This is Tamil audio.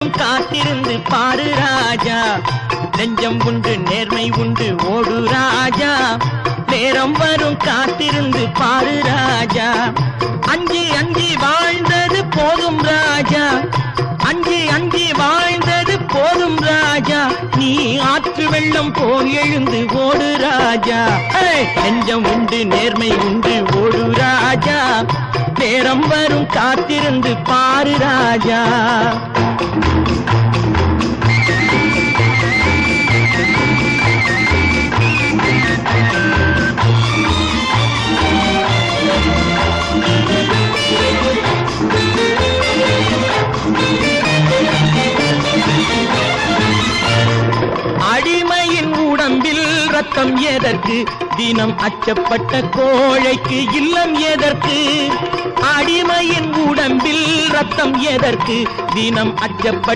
காத்திருந்து பாரு ராஜா, நெஞ்சம் உண்டு நேர்மை உண்டு ஓடு ராஜா, நேரம் வரும் காத்திருந்து பாரு ராஜா. அஞ்சி அஞ்சி வாழ்ந்தது போதும் ராஜா, அஞ்சி அஞ்சி வாழ்ந்தது போதும் ராஜா, நீ ஆற்று வெள்ளம் போல் எழுந்து ஓடு ராஜா. நெஞ்சம் உண்டு நேர்மை உண்டு ஓடு ராஜா, நேரம் வரும் காத்திருந்து பாரு ராஜா. அடிமையின் உடம்பில் ரத்தம் எதற்கு, தினம் அச்சப்பட்ட கோழைக்கு இல்லம் எதற்கு. அடிமையின் உடம்பில் ரத்தம் எதற்கு, தினம் அச்சப்பட்ட